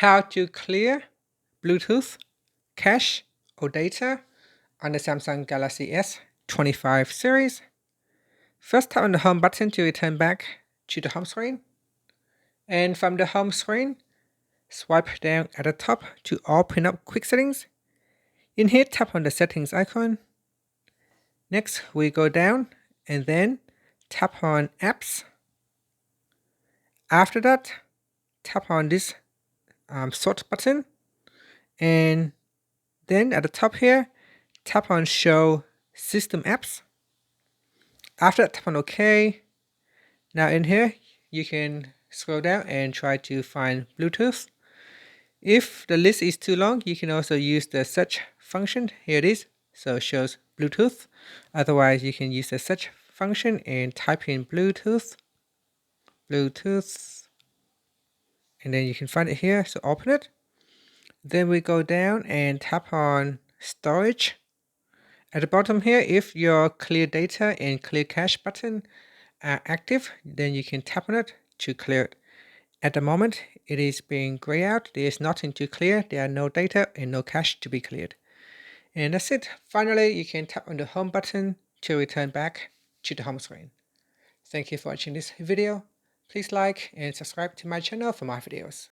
how to clear Bluetooth, cache, or data on the Samsung Galaxy S25 series. First, tap on the home button to return back to the home screen. And from the home screen, swipe down at the top to open up quick settings. In here, tap on the settings icon. Next, we go down and then tap on apps. After that, tap on this sort button, and then at the top here, tap on show system apps. After that, tap on OK. Now in here, you can scroll down and try to find Bluetooth. If the list is too long, you can also use the search function. Here it is. So it shows Bluetooth. Otherwise, you can use the search function and type in Bluetooth, and then you can find it here. So open it. Then we go down and tap on storage. At the bottom here, if your clear data and clear cache button are active, then you can tap on it to clear it. At the moment, it is being grayed out. There is nothing to clear. There are no data and no cache to be cleared. And that's it. Finally, you can tap on the home button to return back to the home screen. Thank you for watching this video. Please like and subscribe to my channel for more videos.